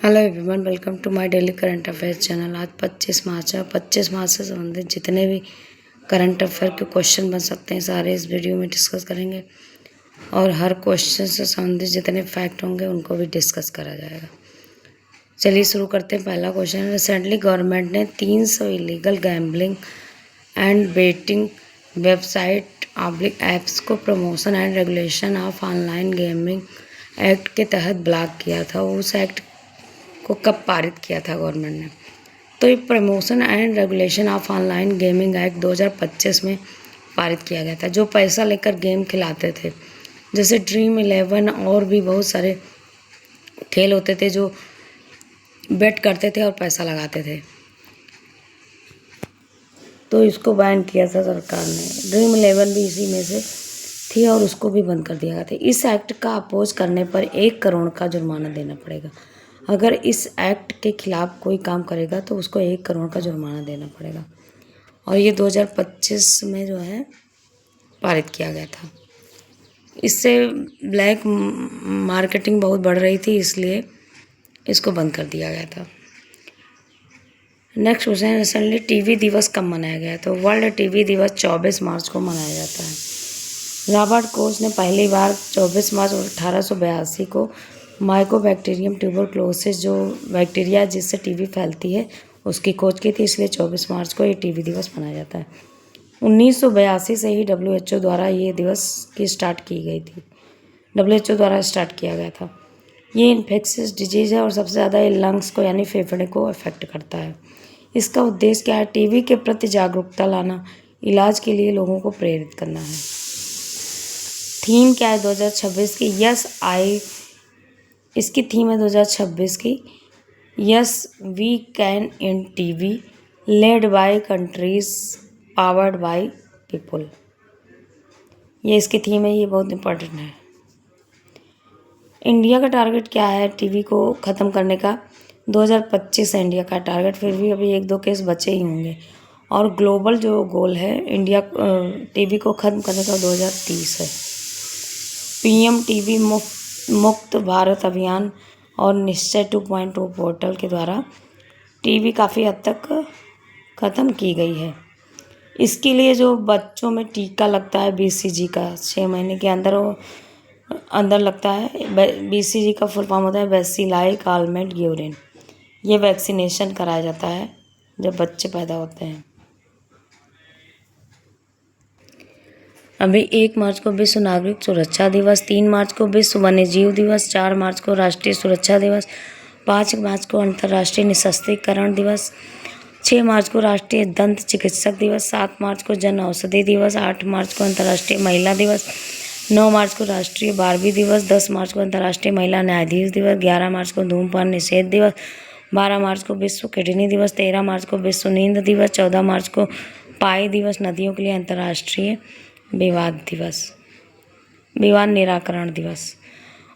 Hello everyone, welcome to my daily current affairs channel. आज 25 मार्च है। 25 मार्च से संबंधित जितने भी करंट अफेयर के क्वेश्चन बन सकते हैं सारे इस वीडियो में डिस्कस करेंगे और हर क्वेश्चन से संबंधित जितने फैक्ट होंगे उनको भी डिस्कस करा जाएगा। चलिए शुरू करते हैं। पहला क्वेश्चन, रिसेंटली गवर्नमेंट ने 300 illegal gambling and betting website apps को promotion and regulation of online gaming act के तहत ब्लॉक किया था। उस एक्ट को कब पारित किया था गवर्नमेंट ने? तो ये promotion and regulation of online gaming act 2025 में पारित किया गया था। जो पैसा लेकर गेम खिलाते थे, जैसे ड्रीम 11 और भी बहुत सारे खेल होते थे जो बेट करते थे और पैसा लगाते थे, तो इसको बैन किया था सरकार ने। ड्रीम 11 भी इसी में से थी और उसको भी बंद कर दिया गया था। इस एक्ट का अपोज करने पर 1 करोड़ का जुर्माना देना पड़ेगा। अगर इस एक्ट के खिलाफ कोई काम करेगा तो उसको 1 करोड़ का जुर्माना देना पड़ेगा। और ये 2025 में जो है पारित किया गया था। इससे ब्लैक मार्केटिंग बहुत बढ़ रही थी, इसलिए इसको बंद कर दिया गया था। नेक्स्ट क्वेश्चन, रिसेंटली टीवी दिवस कब मनाया गया? तो वर्ल्ड टीवी दिवस 24 मार्च को मनाया जाता है। रॉबर्ट कोच ने पहली बार 24 मार्च 1882 को माइकोबैक्टीरियम ट्यूबरक्लोसिस, जो बैक्टीरिया जिससे टीबी फैलती है, उसकी खोज की थी, इसलिए 24 मार्च को ये टीबी दिवस मनाया जाता है। 1982 से ही WHO द्वारा ये दिवस की स्टार्ट की गई थी। WHO द्वारा स्टार्ट किया गया था। ये इन्फेक्शियस डिजीज़ है और सबसे ज़्यादा ये लंग्स को यानी फेफड़े को अफेक्ट करता है। इसका उद्देश्य क्या है? टीबी के प्रति जागरूकता लाना, इलाज के लिए लोगों को प्रेरित करना है। थीम क्या है 2026 की? इसकी थीम है 2026 की, yes we can in TV, led by countries powered by people. ये इसकी थीम है, ये बहुत इम्पोर्टेंट है। इंडिया का टारगेट क्या है टीवी को ख़त्म करने का? 2025 है इंडिया का टारगेट, फिर भी अभी 1-2 केस बचे ही होंगे। और ग्लोबल जो गोल है इंडिया टीवी को ख़त्म करने का 2030 है। PM टीवी मुक्त भारत अभियान और निश्चय 2.0 पोर्टल के द्वारा टीवी काफ़ी हद तक ख़त्म की गई है। इसके लिए जो बच्चों में टीका लगता है BCG का, 6 महीने के अंदर लगता है। BCG का फुल फॉर्म होता है बैसिलाई कालमेट ग्यूरिन। ये वैक्सीनेशन कराया जाता है जब बच्चे पैदा होते हैं। अभी 1 मार्च को विश्व नागरिक सुरक्षा दिवस, 3 मार्च को विश्व वन्यजीव दिवस, 4 मार्च को राष्ट्रीय सुरक्षा दिवस, 5 मार्च को अंतर्राष्ट्रीय निशस्त्रीकरण दिवस, 6 मार्च को राष्ट्रीय दंत चिकित्सक दिवस, 7 मार्च को जन औषधि दिवस, 8 मार्च को अंतर्राष्ट्रीय महिला दिवस, 9 मार्च को राष्ट्रीय बारबी दिवस, 10 मार्च को अंतर्राष्ट्रीय महिला न्यायाधीश दिवस, 11 मार्च को धूम्रपान निषेध दिवस, 12 मार्च को विश्व किडनी दिवस, 13 मार्च को विश्व नींद दिवस, 14 मार्च को पाई दिवस, नदियों के लिए अंतर्राष्ट्रीय विवाद निराकरण दिवस,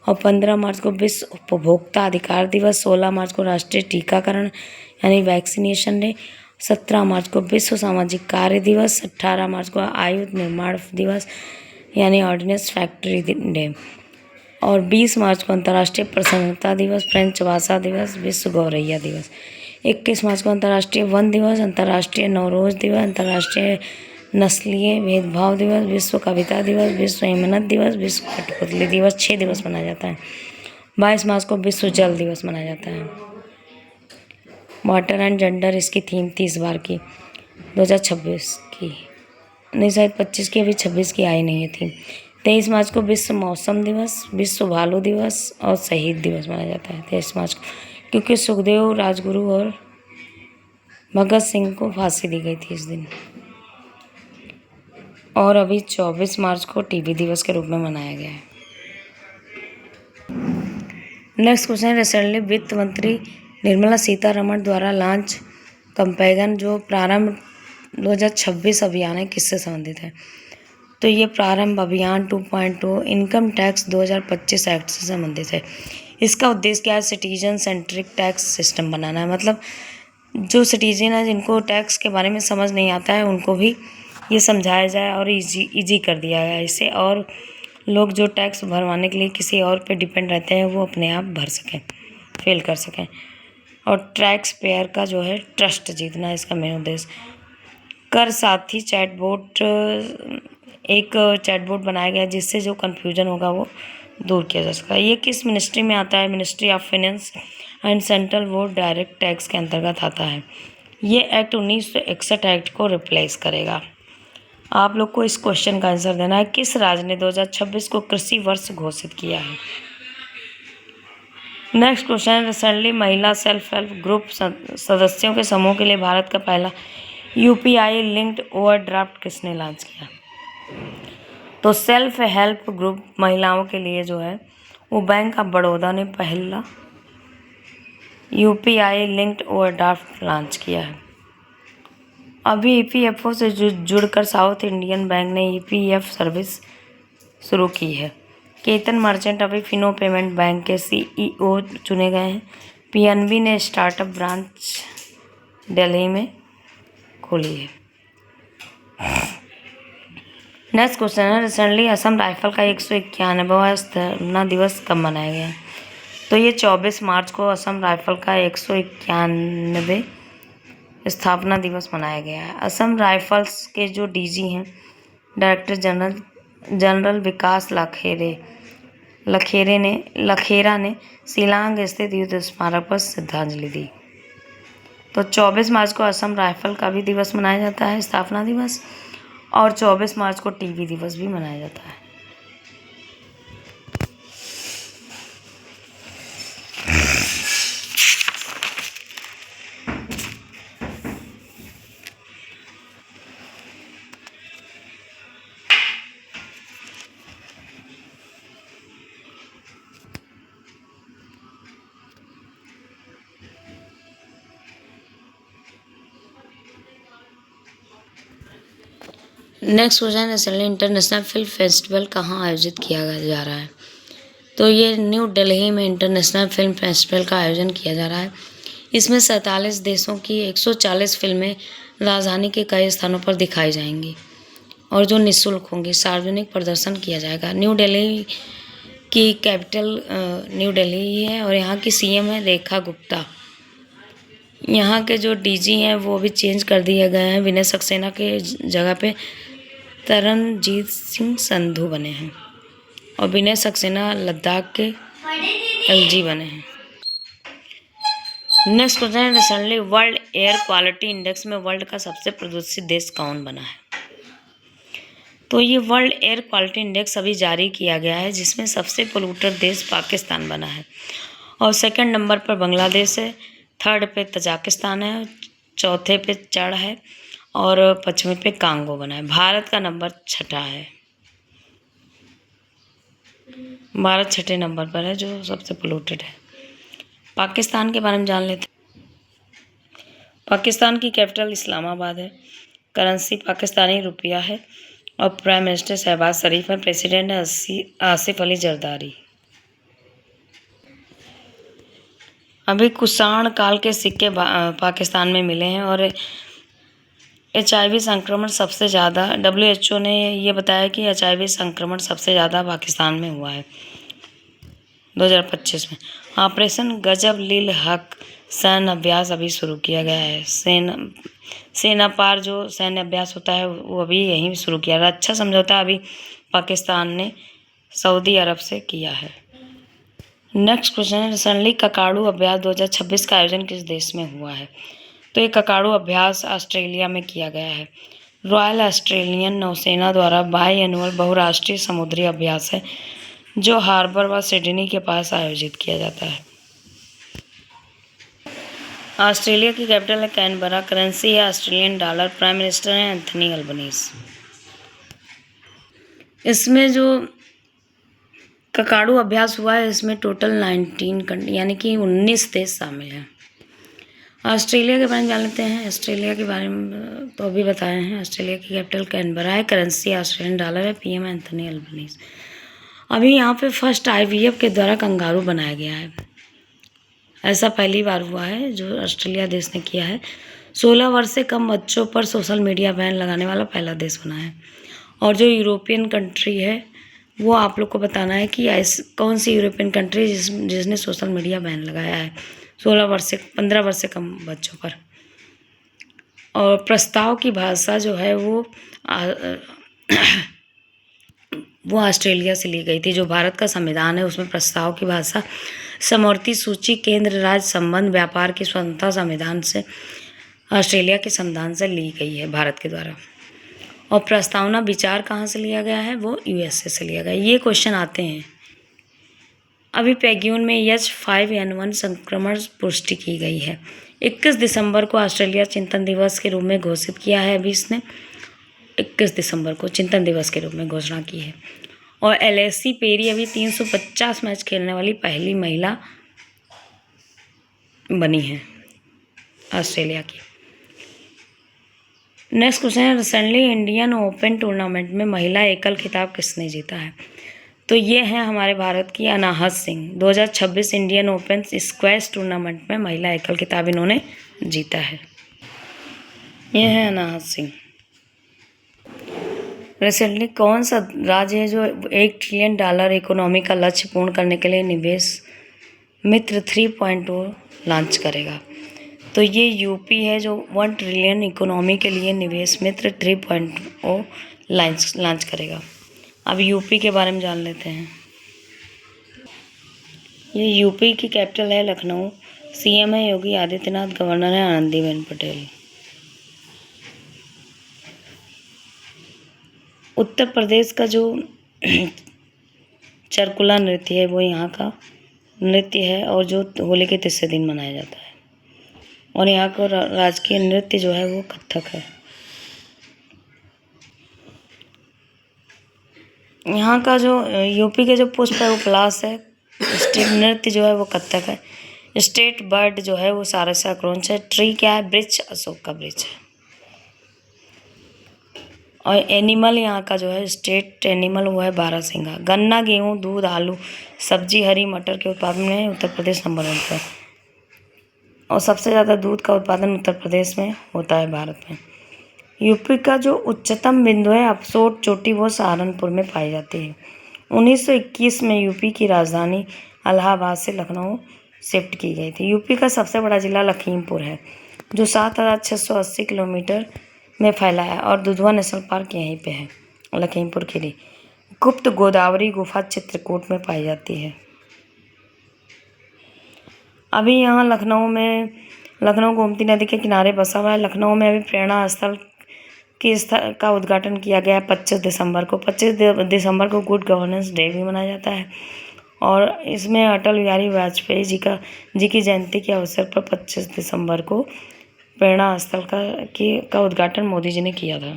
और 15 मार्च को विश्व उपभोक्ता अधिकार दिवस, 16 मार्च को राष्ट्रीय टीकाकरण यानी वैक्सीनेशन डे, 17 मार्च को विश्व सामाजिक कार्य दिवस, 18 मार्च को आयुध निर्माण दिवस यानी ऑर्डिनेंस फैक्ट्री डे, और 20 मार्च को अंतर्राष्ट्रीय प्रसन्नता दिवस, फ्रेंच भाषा दिवस, विश्व गौरैया दिवस, 21 मार्च को अंतर्राष्ट्रीय वन दिवस, अंतर्राष्ट्रीय नवरोज दिवस, अंतर्राष्ट्रीय नस्लीय भेदभाव दिवस, विश्व कविता दिवस, विश्व हिमनद दिवस, विश्व कठपुतली दिवस। 6 दिवस मनाया जाता है। 22 मार्च को विश्व जल दिवस मनाया जाता है। वाटर एंड जेंडर इसकी थीम थी इस बार की 2026 की, नहीं शायद 25 की, अभी 26 की आई नहीं है थीम। 23 मार्च को विश्व मौसम दिवस, विश्व भालू दिवस और शहीद दिवस मनाया जाता है 23 मार्च को, क्योंकि सुखदेव राजगुरु और भगत सिंह को फांसी दी गई थी इस दिन। और अभी 24 मार्च को टीबी दिवस के रूप में मनाया गया है। नेक्स्ट क्वेश्चन, रिसेंटली वित्त मंत्री निर्मला सीतारमण द्वारा लॉन्च कंपैगन जो प्रारंभ 2026 अभियान है, किससे संबंधित है? तो ये प्रारंभ अभियान 2.0 इनकम टैक्स 2025 एक्ट से संबंधित है। इसका उद्देश्य क्या है? सिटीजन सेंट्रिक टैक्स सिस्टम बनाना है। मतलब जो सिटीजन है जिनको टैक्स के बारे में समझ नहीं आता है उनको भी ये समझाया जाए और इजी कर दिया गया इससे, और लोग जो टैक्स भरवाने के लिए किसी और पे डिपेंड रहते हैं वो अपने आप भर सकें। फेल कर सकें। और टैक्स पेयर का जो है ट्रस्ट जीतना इसका मेन उद्देश्य। कर साथी चैटबॉट, एक चैटबॉट बनाया गया जिससे जो कन्फ्यूजन होगा वो दूर किया जा सकता है। ये किस मिनिस्ट्री में आता है? Ministry of finance and central board direct tax के अंतर्गत आता है। ये एक्ट 1961 एक्ट को रिप्लेस करेगा। आप लोग को इस क्वेश्चन का आंसर देना है। किस राज्य ने 2026 को कृषि वर्ष घोषित किया है? नेक्स्ट क्वेश्चन, रिसेंटली महिला सेल्फ हेल्प ग्रुप सदस्यों के समूह के लिए भारत का पहला UPI लिंक्ड ओवरड्राफ्ट किसने लॉन्च किया? तो सेल्फ हेल्प ग्रुप महिलाओं के लिए जो है वो बैंक ऑफ बड़ौदा ने पहला UPI लिंक्ड ओवरड्राफ्ट लॉन्च किया है। अभी EPFO से जुड़कर साउथ इंडियन बैंक ने EPF सर्विस शुरू की है। केतन मर्चेंट अभी फिनो पेमेंट बैंक के CEO चुने गए हैं। PNB ने स्टार्टअप ब्रांच दिल्ली में खोली है। नेक्स्ट क्वेश्चन है, रिसेंटली असम राइफल का 191वां स्थापना दिवस कब मनाया गया? तो ये 24 मार्च को असम राइफल का 191वें स्थापना दिवस मनाया गया है। असम राइफल्स के जो DG हैं, डायरेक्टर जनरल विकास लखेरा ने शिलांग स्थित युद्ध स्मारक पर श्रद्धांजलि दी। तो 24 मार्च को असम राइफल का भी दिवस मनाया जाता है, स्थापना दिवस, और 24 मार्च को टीबी दिवस भी मनाया जाता है। Next question, recently international film festival कहाँ आयोजित किया जा रहा है? तो ये न्यू दिल्ली में इंटरनेशनल फिल्म फेस्टिवल का आयोजन किया जा रहा है। इसमें 47 देशों की 140 फिल्में राजधानी के कई स्थानों पर दिखाई जाएंगी और जो निःशुल्क होंगी। सार्वजनिक प्रदर्शन किया जाएगा। न्यू दिल्ली की कैपिटल न्यू दिल्ली ही है और यहाँ की CM है रेखा गुप्ता। यहाँ के जो DG हैं वो भी चेंज कर दिए गए हैं। विनय सक्सेना के जगह पे तरनजीत सिंह संधू बने हैं और विनय सक्सेना लद्दाख के LG बने हैं। Next question, recently world air quality index में वर्ल्ड का सबसे प्रदूषित देश कौन बना है? तो ये वर्ल्ड एयर क्वालिटी इंडेक्स अभी जारी किया गया है जिसमें सबसे पोल्यूटेड देश पाकिस्तान बना है और सेकंड नंबर पर बांग्लादेश है, थर्ड पे तजाकिस्तान है, चौथे पे चड़ है और पांचवें पे कांगो बना है। भारत का नंबर 6 है। भारत 6 नंबर पर है जो सबसे पोल्यूटेड है। पाकिस्तान के बारे में जान लेते हैं। पाकिस्तान की कैपिटल इस्लामाबाद है। करेंसी पाकिस्तानी रुपया है और प्राइम मिनिस्टर शहबाज शरीफ है। प्रेसिडेंट है आसिफ अली जरदारी। अभी कुषाण काल के सिक्के पाकिस्तान में मिले हैं और HIV संक्रमण सबसे ज़्यादा, WHO ने ये बताया कि HIV संक्रमण सबसे ज़्यादा पाकिस्तान में हुआ है 2025 में। ऑपरेशन गजब लिल हक सैन्य अभ्यास अभी शुरू किया गया है। सेना पार जो सैन्य अभ्यास होता है वो अभी यहीं शुरू किया। रक्षा समझौता अभी पाकिस्तान ने सऊदी अरब से किया है। नेक्स्ट क्वेश्चन है, रिसेंटली ककाडू अभ्यास 2026 का आयोजन किस देश में हुआ है? तो ये ककाडू अभ्यास ऑस्ट्रेलिया में किया गया है। रॉयल ऑस्ट्रेलियन नौसेना द्वारा बाई एनुअल बहुराष्ट्रीय समुद्री अभ्यास है जो हार्बर व सिडनी के पास आयोजित किया जाता है। ऑस्ट्रेलिया की कैपिटल है कैनबरा। करेंसी है ऑस्ट्रेलियन डॉलर। प्राइम मिनिस्टर है एंथनी अल्बनीज। इसमें जो ककाडू अभ्यास हुआ है इसमें टोटल 19 यानी कि 19 देश शामिल हैं। ऑस्ट्रेलिया के बारे में जान लेते हैं। ऑस्ट्रेलिया के बारे में तो अभी बताए हैं। ऑस्ट्रेलिया की कैपिटल कैनबरा है। करेंसी ऑस्ट्रेलियन डॉलर है। PM Anthony Albanese. अभी यहाँ पे फर्स्ट IVF के द्वारा कंगारू बनाया गया है। ऐसा पहली बार हुआ है जो ऑस्ट्रेलिया देश ने किया है। 16 वर्ष से कम बच्चों पर सोशल मीडिया बैन लगाने वाला पहला देश बना है। और जो यूरोपियन कंट्री है वो आप लोग को बताना है कि ऐसी कौन सी यूरोपियन कंट्री जिसने सोशल मीडिया बैन लगाया है 15 वर्ष से कम बच्चों पर। और प्रस्ताव की भाषा जो है वो ऑस्ट्रेलिया से ली गई थी। जो भारत का संविधान है उसमें प्रस्ताव की भाषा समवर्ती सूची केंद्र राज्य संबंध व्यापार की स्वतंत्रता संविधान से ऑस्ट्रेलिया के संविधान से ली गई है भारत के द्वारा। और प्रस्तावना विचार कहाँ से लिया गया है, वो यूएसए से लिया गया। ये क्वेश्चन आते हैं। अभी पैग्यून में H5N1 संक्रमण पुष्टि की गई है। 21 दिसंबर को ऑस्ट्रेलिया चिंतन दिवस के रूप में घोषित किया है। अभी इसने 21 दिसंबर को चिंतन दिवस के रूप में घोषणा की है। और एलेसी पेरी अभी 350 मैच खेलने वाली पहली महिला बनी है ऑस्ट्रेलिया की। नेक्स्ट क्वेश्चन है, रिसेंटली इंडियन ओपन टूर्नामेंट में महिला एकल खिताब किसने जीता है? तो ये है हमारे भारत की Anahat Singh. 2026 Indian open squash tournament में महिला एकल खिताब इन्होंने जीता है। ये है अनाहत सिंह। रिसेंटली कौन सा राज्य है जो $1 ट्रिलियन इकोनॉमी का लक्ष्य पूर्ण करने के लिए निवेश मित्र 3.0 लॉन्च करेगा? तो ये यूपी है जो 1 ट्रिलियन इकोनॉमी के लिए निवेश मित्र 3.0 लॉन्च करेगा। अब यूपी के बारे में जान लेते हैं। ये यूपी की कैपिटल है लखनऊ। सीएम है योगी आदित्यनाथ, गवर्नर है आनंदीबेन पटेल। उत्तर प्रदेश का जो चरकुला नृत्य है वो यहाँ का नृत्य है और जो होली के तीसरे दिन मनाया जाता है। और यहाँ का राजकीय नृत्य जो है वो कथक है। यहाँ का जो यूपी के जो पुष्प है वो पलाश है। स्टेट नृत्य जो है वो कथक है। स्टेट बर्ड जो है वो सारसा क्रोंच है। ट्री क्या है? वृक्ष अशोक का वृक्ष है। और एनिमल यहाँ का जो है स्टेट एनिमल वो है बारहसिंगा। गन्ना, गेहूँ, दूध, आलू, सब्जी, हरी मटर के उत्पादन में उत्तर प्रदेश नंबर 1 पर। और सबसे ज़्यादा दूध का उत्पादन उत्तर प्रदेश में होता है भारत में। यूपी का जो उच्चतम बिंदु है अफसोट चोटी वो सहारनपुर में पाई जाती है। 1921 में यूपी की राजधानी इलाहाबाद से लखनऊ शिफ्ट की गई थी। यूपी का सबसे बड़ा जिला लखीमपुर है जो 7,680 किलोमीटर में फैला है। और दुधवा नेशनल पार्क यहीं पे है लखीमपुर खीरी। गुप्त गोदावरी गुफा चित्रकूट में पाई जाती है। अभी यहाँ लखनऊ गोमती नदी के किनारे बसा हुआ है। लखनऊ में अभी प्रेरणा स्थल का उद्घाटन किया गया है 25 दिसंबर को। 25 दिसंबर को गुड गवर्नेंस डे भी मनाया जाता है। और इसमें अटल बिहारी वाजपेयी जी की जयंती के अवसर पर 25 दिसंबर को प्रेरणा स्थल का उद्घाटन मोदी जी ने किया था।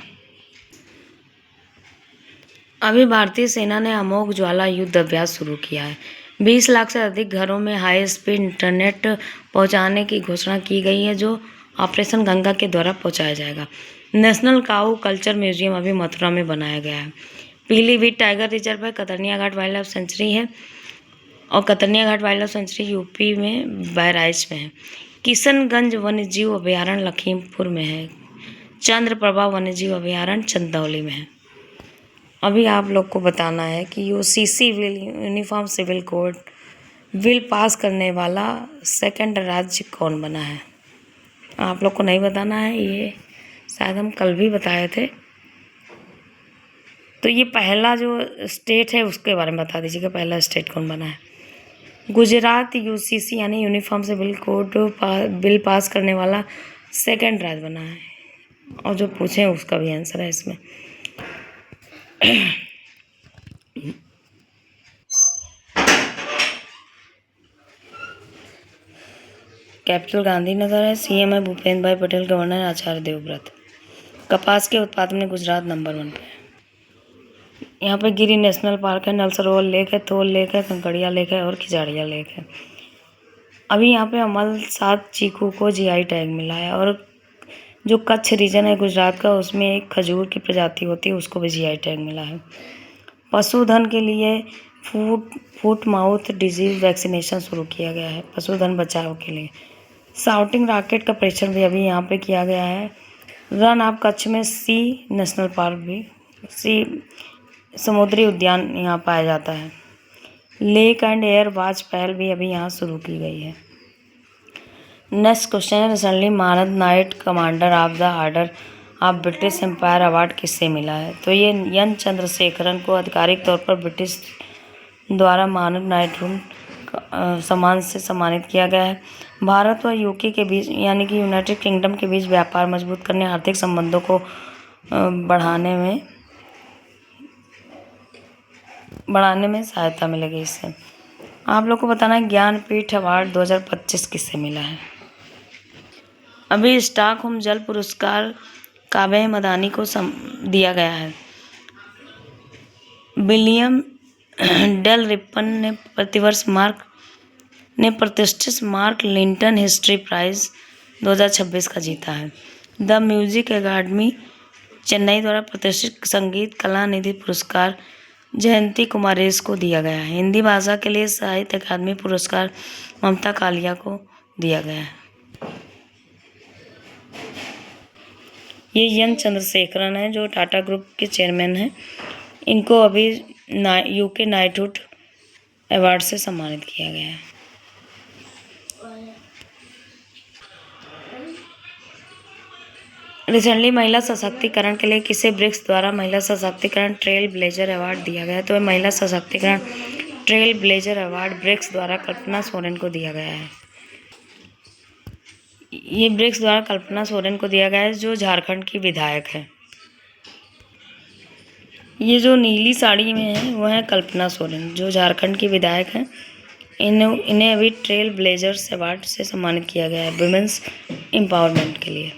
अभी भारतीय सेना ने अमोघ ज्वाला युद्ध अभ्यास शुरू किया है। 20 लाख से अधिक घरों में हाई स्पीड इंटरनेट पहुंचाने की घोषणा की गई है जो ऑपरेशन गंगा के द्वारा पहुंचाया जाएगा। नेशनल काऊ कल्चर म्यूजियम अभी मथुरा में बनाया गया है। पीलीभीत टाइगर रिजर्व है। कतरनिया घाट वाइल्ड लाइफ सेंचुरी है और कतरनिया घाट वाइल्ड लाइफ सेंचुरी यूपी में बहराइच में है। किशनगंज वन्यजीव अभयारण्य लखीमपुर में है। चंद्रप्रभा वन्यजीव अभयारण्य चंदौली में है। अभी आप लोग को बताना है कि UCC uniform civil code bill pass करने वाला सेकंड राज्य कौन बना है? आप लोग को नहीं बताना है, ये शायद हम कल भी बताए थे। तो ये पहला जो स्टेट है उसके बारे में बता दीजिएगा, पहला स्टेट कौन बना है? गुजरात यूसीसी यानी uniform civil code bill pass करने वाला सेकंड राज्य बना है। और जो पूछे उसका भी आंसर है इसमें। कैपिटल गांधीनगर है। सीएम है भूपेंद्र भाई पटेल, गवर्नर आचार्य देवव्रत। कपास के उत्पादन में गुजरात नंबर 1 पे है। यहाँ पे गिरी नेशनल पार्क है, नल सरोवर लेक है, थोल लेक है, कंकड़िया लेक है और खिजाड़िया लेक है। अभी यहाँ पे अमल सात चीकू को जीआई टैग मिला है। और जो कच्छ रीजन है गुजरात का उसमें एक खजूर की प्रजाति होती है उसको भी जीआई टैग मिला है। पशुधन के लिए फुट माउथ डिजीज वैक्सीनेशन शुरू किया गया है पशुधन बचाव के लिए। शाउटिंग रॉकेट का परीक्षण भी अभी यहाँ पे किया गया है। रन ऑफ कच्छ में सी नेशनल पार्क भी समुद्री उद्यान यहाँ पाया जाता है। लेक एंड एयर वाच पहल भी अभी यहाँ शुरू की गई है। नेक्स्ट क्वेश्चन है, रिसेंटली मानद night commander of the order of British empire award किससे मिला है? तो ये एन चंद्रशेखरन को आधिकारिक तौर पर ब्रिटिश द्वारा मानद नाइटहुड सम्मान से सम्मानित किया गया है। भारत और यूके के बीच यानी कि यूनाइटेड किंगडम के बीच व्यापार मजबूत करने, आर्थिक संबंधों को बढ़ाने में सहायता मिलेगी इससे। आप लोग को बताना है ज्ञानपीठ अवार्ड 2025 किससे मिला है? अभी स्टॉकहोम जल पुरस्कार काव्या मदानी को दिया गया है। विलियम डेल रिपन ने प्रतिष्ठित मार्क लिंटन हिस्ट्री प्राइज 2026 का जीता है। द म्यूजिक अकादमी चेन्नई द्वारा प्रतिष्ठित संगीत कला निधि पुरस्कार जयंती कुमारेश को दिया गया है। हिंदी भाषा के लिए साहित्य अकादमी पुरस्कार ममता कालिया को दिया गया है। ये एन चंद्रशेखरन है जो टाटा ग्रुप के चेयरमैन हैं। इनको अभी यूके नाइटहुड अवार्ड से सम्मानित किया गया है। रिसेंटली महिला सशक्तिकरण के लिए किसे ब्रिक्स द्वारा महिला सशक्तिकरण ट्रेल ब्लेजर अवार्ड दिया गया? तो महिला सशक्तिकरण ट्रेल ब्लेजर अवार्ड ब्रिक्स द्वारा कल्पना सोरेन को दिया गया है। ये ब्रिक्स द्वारा कल्पना सोरेन को दिया गया है जो झारखंड की विधायक है। ये जो नीली साड़ी में है वो है कल्पना सोरेन जो झारखंड की विधायक हैं। इन्हें अभी ट्रेल ब्लेजर्स अवार्ड से सम्मानित किया गया है वुमेन्स एम्पावरमेंट के लिए।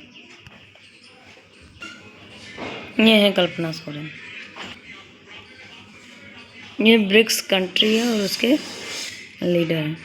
ये है कल्पना सोरेन। ये ब्रिक्स कंट्री है और उसके लीडर हैं।